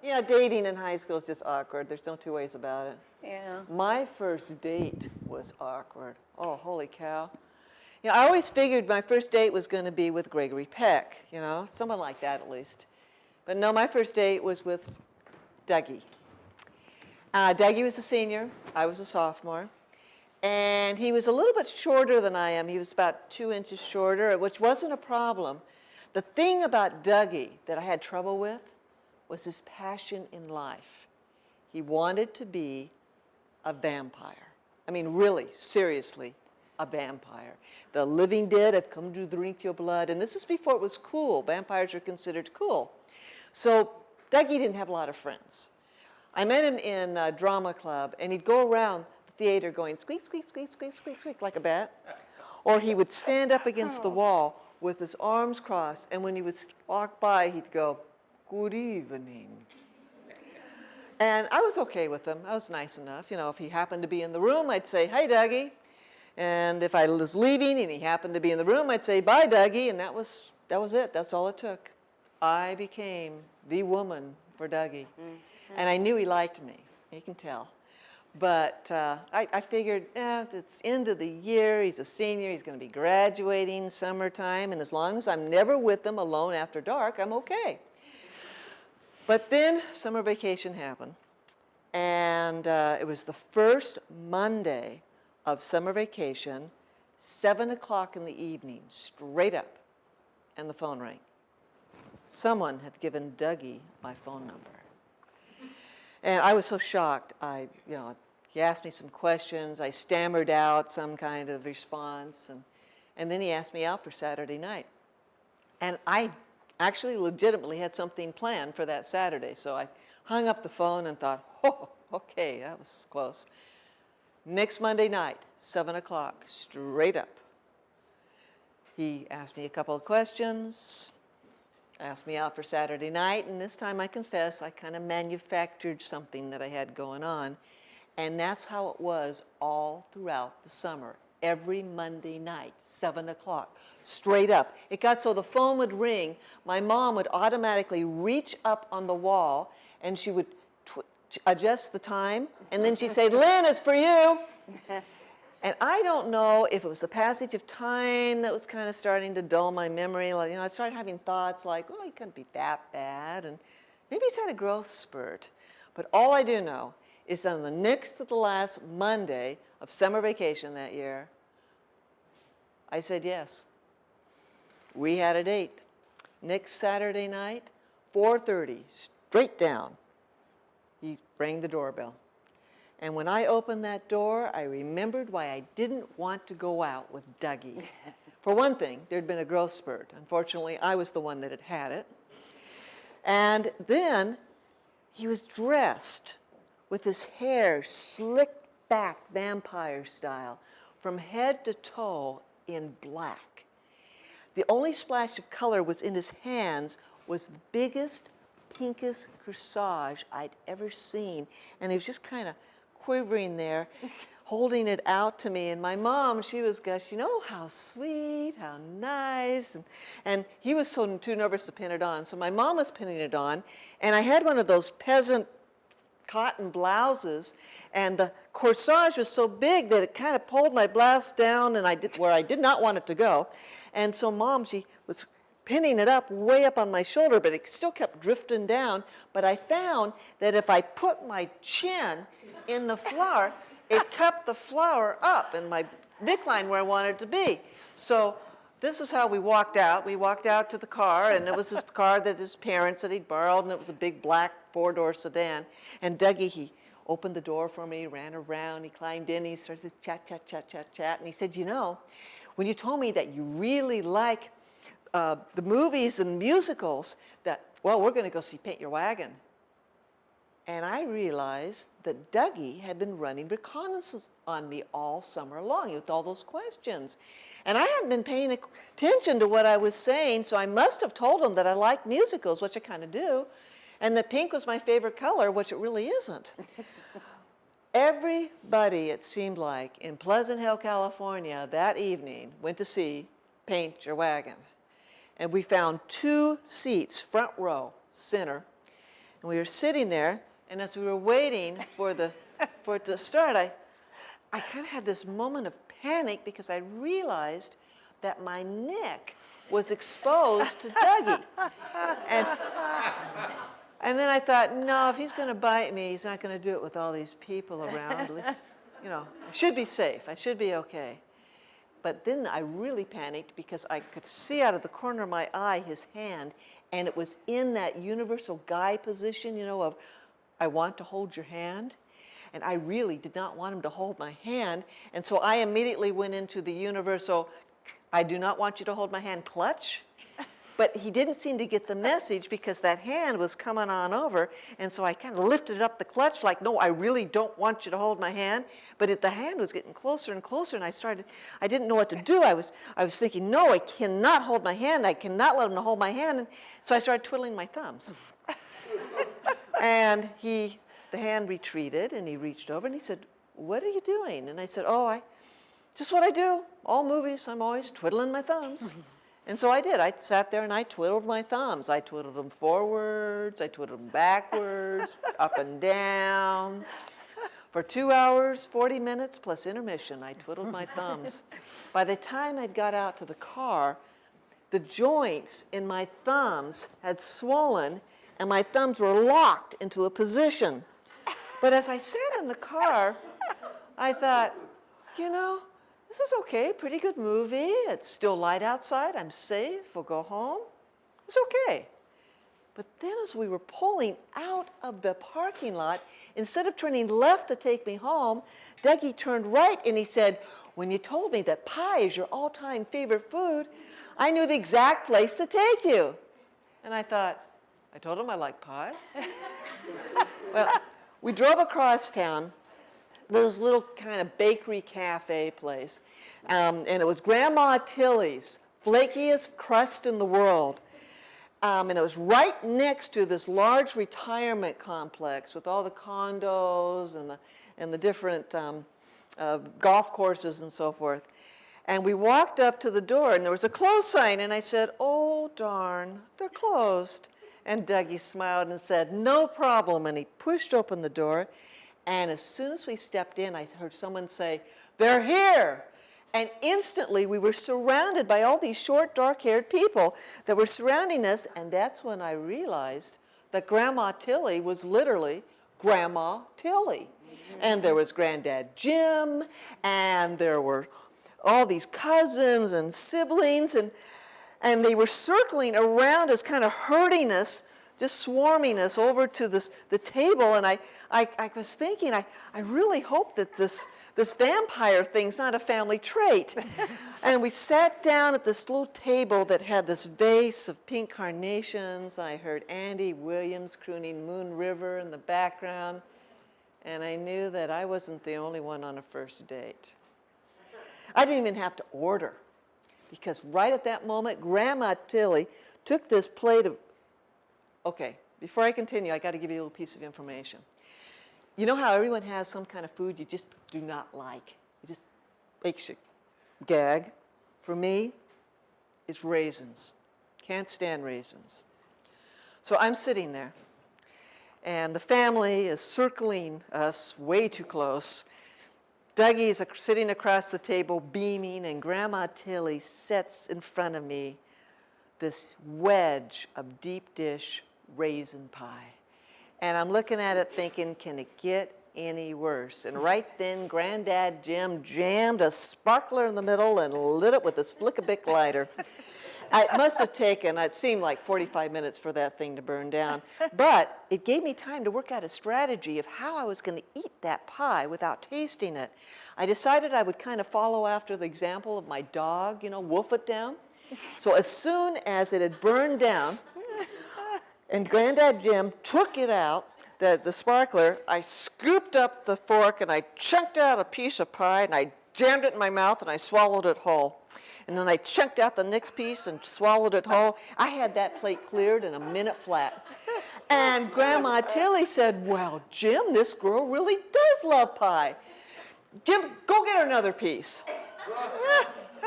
Yeah, dating in high school is just awkward. There's no two ways about it. Yeah. My first date was awkward. Oh, holy cow. You know, I always figured my first date was going to be with Gregory Peck, you know, someone like that at least. But no, my first date was with Dougie. Dougie was a senior, I was a sophomore, and he was a little bit shorter than I am. He was about 2 inches shorter, which wasn't a problem. The thing about Dougie that I had trouble with was his passion in life. He wanted to be a vampire. I mean, really, seriously, a vampire. The living dead have come to drink your blood, and this is before it was cool. Vampires are considered cool. So Dougie didn't have a lot of friends. I met him in a drama club, and he'd go around the theater going squeak, squeak, squeak, squeak, squeak, squeak, like a bat. Or he would stand up against the wall with his arms crossed, and when he would walk by, he'd go, "Good evening." And I was okay with him. I was nice enough. You know, if he happened to be in the room, I'd say, "Hey, Dougie." And if I was leaving and he happened to be in the room, I'd say, "Bye, Dougie." And that was it. That's all it took. I became the woman for Dougie. And I knew he liked me. You can tell. But I figured, it's end of the year. He's a senior. He's going to be graduating summertime. And as long as I'm never with him alone after dark, I'm okay. But then summer vacation happened. And it was the first Monday of summer vacation, 7 o'clock in the evening, straight up. And the phone rang. Someone had given Dougie my phone number. And I was so shocked. He asked me some questions. I stammered out some kind of response. And then he asked me out for Saturday night. And I actually legitimately had something planned for that Saturday. So I hung up the phone and thought, oh, okay, that was close. Next Monday night, 7 o'clock, straight up. He asked me a couple of questions, asked me out for Saturday night, and this time I confess I kind of manufactured something that I had going on. And that's how it was all throughout the summer. Every Monday night, 7 o'clock, straight up. It got so the phone would ring, my mom would automatically reach up on the wall, and she would adjust the time, and then she'd say, "Lynn, it's for you." And I don't know if it was the passage of time that was kind of starting to dull my memory. Like, I started having thoughts like, oh, he couldn't be that bad, and maybe he's had a growth spurt. But all I do know is on the next to the last Monday of summer vacation that year, I said yes. We had a date. Next Saturday night, 4:30, straight down, he rang the doorbell. And when I opened that door, I remembered why I didn't want to go out with Dougie. For one thing, there'd been a growth spurt. Unfortunately, I was the one that had had it. And then he was dressed with his hair slicked back vampire style from head to toe in black. The only splash of color was in his hands was the biggest, pinkest corsage I'd ever seen. And he was just kind of quivering there, holding it out to me. And my mom, she was gushing, "Oh, how sweet, how nice." And he was too nervous to pin it on. So my mom was pinning it on. And I had one of those peasant cotton blouses. And the corsage was so big that it kind of pulled my blouse down and where I did not want it to go. And so Mom, she was pinning it up way up on my shoulder, but it still kept drifting down. But I found that if I put my chin in the flower, it kept the flower up in my neckline where I wanted it to be. So this is how we walked out. We walked out to the car, and it was his car that his parents had borrowed, and it was a big black 4-door sedan. And Dougie, he opened the door for me, ran around, he climbed in, he started to chat, chat, chat, chat, chat. And he said, when you told me that you really like the movies and musicals, we're going to go see Paint Your Wagon. And I realized that Dougie had been running reconnaissance on me all summer long with all those questions. And I hadn't been paying attention to what I was saying, so I must have told him that I liked musicals, which I kind of do, and that pink was my favorite color, which it really isn't. Everybody, it seemed like, in Pleasant Hill, California that evening went to see Paint Your Wagon. And we found 2 seats, front row, center. And we were sitting there, and as we were waiting for it to start, I kind of had this moment of panic because I realized that my neck was exposed to Dougie. And then I thought, no, if he's going to bite me, he's not going to do it with all these people around. At least, I should be safe. I should be okay. But then I really panicked because I could see out of the corner of my eye his hand, and it was in that universal guy position, of I want to hold your hand. And I really did not want him to hold my hand. And so I immediately went into the universal, I do not want you to hold my hand clutch. But he didn't seem to get the message because that hand was coming on over. And so I kind of lifted up the clutch like, no, I really don't want you to hold my hand. But the hand was getting closer and closer, and I didn't know what to do. I was thinking, no, I cannot hold my hand. I cannot let him hold my hand. And so I started twiddling my thumbs. And the hand retreated, and he reached over, and he said, what are you doing? And I said, just what I do. All movies, I'm always twiddling my thumbs. And so I did. I sat there and I twiddled my thumbs. I twiddled them forwards, I twiddled them backwards, up and down. For 2 hours, 40 minutes plus intermission, I twiddled my thumbs. By the time I got out to the car, the joints in my thumbs had swollen and my thumbs were locked into a position. But as I sat in the car, I thought, this is okay, pretty good movie. It's still light outside. I'm safe. We'll go home. It's okay. But then as we were pulling out of the parking lot, instead of turning left to take me home, Dougie turned right and he said, when you told me that pie is your all-time favorite food, I knew the exact place to take you. And I thought, I told him I like pie. Well, we drove across town. This little kind of bakery cafe place. And it was Grandma Tilly's, flakiest crust in the world. And it was right next to this large retirement complex with all the condos and the different golf courses and so forth. And we walked up to the door, and there was a close sign, and I said, oh, darn, they're closed. And Dougie smiled and said, no problem. And he pushed open the door. And as soon as we stepped in, I heard someone say, they're here. And instantly we were surrounded by all these short, dark-haired people that were surrounding us. And that's when I realized that Grandma Tilly was literally Grandma Tilly. And there was Granddad Jim, and there were all these cousins and siblings, and they were circling around us, kind of herding us, just swarming us over to the table. And I was thinking, I really hope that this vampire thing's not a family trait. And we sat down at this little table that had this vase of pink carnations. I heard Andy Williams crooning Moon River in the background. And I knew that I wasn't the only one on a first date. I didn't even have to order, because right at that moment, Grandma Tilly took this plate of, okay, before I continue, I got to give you a little piece of information. You know how everyone has some kind of food you just do not like? It just makes you gag. For me, it's raisins. Can't stand raisins. So I'm sitting there, and the family is circling us way too close. Dougie is sitting across the table beaming, and Grandma Tilly sets in front of me this wedge of deep dish raisin pie. And I'm looking at it thinking, can it get any worse? And right then, Granddad Jim jammed a sparkler in the middle and lit it with a Flick-a-Bic lighter. It must have taken, it seemed like 45 minutes for that thing to burn down. But it gave me time to work out a strategy of how I was going to eat that pie without tasting it. I decided I would kind of follow after the example of my dog, wolf it down. So as soon as it had burned down, and Granddad Jim took it out, the sparkler, I scooped up the fork and I chunked out a piece of pie and I jammed it in my mouth and I swallowed it whole. And then I chunked out the next piece and swallowed it whole. I had that plate cleared in a minute flat. And Grandma Tilly said, well, Jim, this girl really does love pie. Jim, go get her another piece.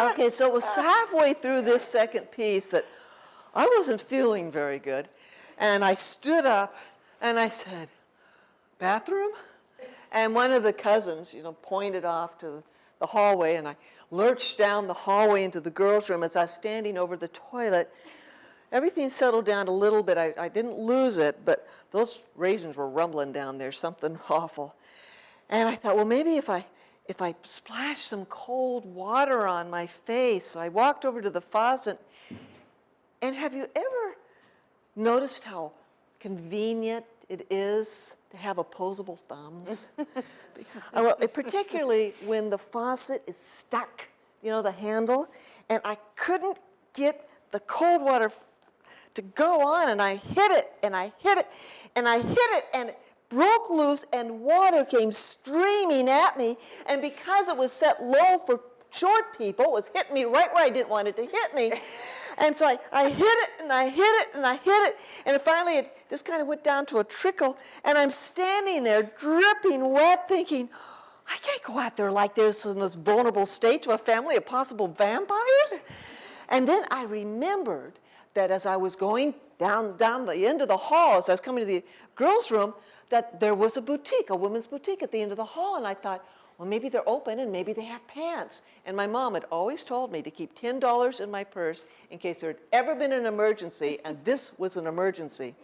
Okay, so it was halfway through this second piece that I wasn't feeling very good. And I stood up And I said, bathroom? And one of the cousins, pointed off to the hallway, and I lurched down the hallway into the girls' room as I was standing over the toilet. Everything settled down a little bit. I didn't lose it, but those raisins were rumbling down there, something awful. And I thought, well, maybe if I splash some cold water on my face. So I walked over to the faucet. And have you ever noticed how convenient it is to have opposable thumbs? Well, particularly when the faucet is stuck, the handle, and I couldn't get the cold water to go on, and I hit it, and I hit it, and I hit it, and it broke loose, and water came streaming at me, and because it was set low for short people, it was hitting me right where I didn't want it to hit me. And so I hit it, and I hit it, and I hit it, and finally it just kind of went down to a trickle, and I'm standing there dripping wet thinking, I can't go out there like this in this vulnerable state to a family of possible vampires. And then I remembered that as I was going down the end of the hall, as I was coming to the girls' room, that there was a boutique, a women's boutique at the end of the hall, and I thought, well, maybe they're open and maybe they have pants. And my mom had always told me to keep $10 in my purse in case there had ever been an emergency, and this was an emergency.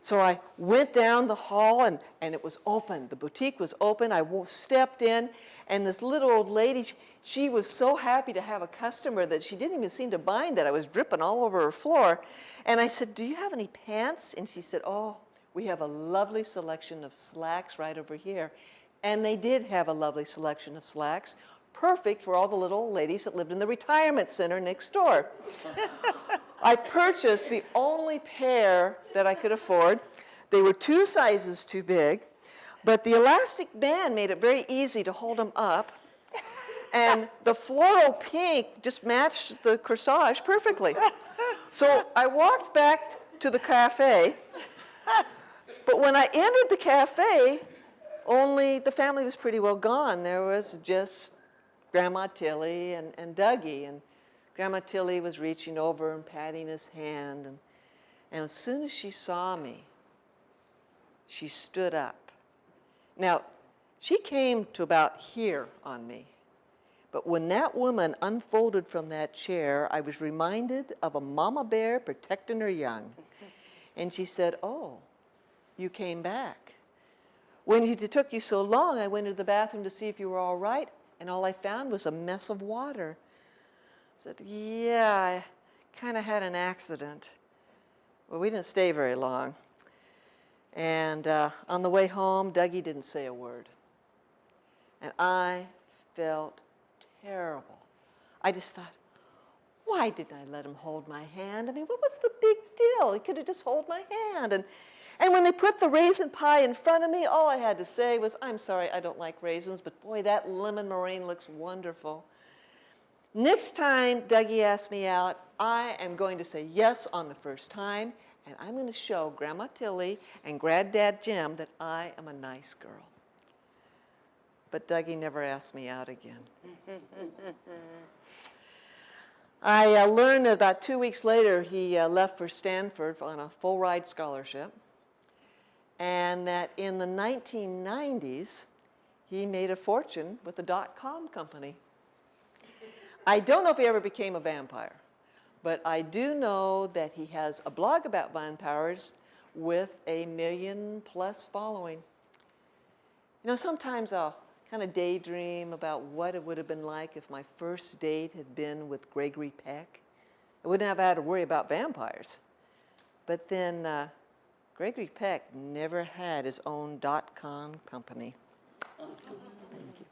So I went down the hall, and it was open. The boutique was open. I stepped in, and this little old lady, she was so happy to have a customer that she didn't even seem to mind that I was dripping all over her floor. And I said, do you have any pants? And she said, oh, we have a lovely selection of slacks right over here. And they did have a lovely selection of slacks, perfect for all the little old ladies that lived in the retirement center next door. I purchased the only pair that I could afford. They were 2 sizes too big, but the elastic band made it very easy to hold them up, and the floral pink just matched the corsage perfectly. So I walked back to the cafe, but when I entered the cafe, only the family was pretty well gone. There was just Grandma Tilly and Dougie, and Grandma Tilly was reaching over and patting his hand, and as soon as she saw me, she stood up. Now, she came to about here on me, but when that woman unfolded from that chair, I was reminded of a mama bear protecting her young. And she said, oh, you came back. When it took you so long, I went into the bathroom to see if you were all right, and all I found was a mess of water. I said, yeah, I kind of had an accident. Well, we didn't stay very long. And on the way home, Dougie didn't say a word. And I felt terrible. I just thought, why didn't I let him hold my hand? I mean, what was the big deal? He could have just held my hand. And when they put the raisin pie in front of me, all I had to say was, I'm sorry, I don't like raisins, but boy, that lemon meringue looks wonderful. Next time Dougie asks me out, I am going to say yes on the first time, and I'm going to show Grandma Tilly and Granddad Jim that I am a nice girl. But Dougie never asked me out again. I learned that about 2 weeks later he left for Stanford on a full ride scholarship, and that in the 1990s he made a fortune with the .com company. I don't know if he ever became a vampire, but I do know that he has a blog about vampires with a 1 million+ following. You know, sometimes I'll kind of daydream about what it would have been like if my first date had been with Gregory Peck. I wouldn't have had to worry about vampires. But then Gregory Peck never had his own .com company. Thank you.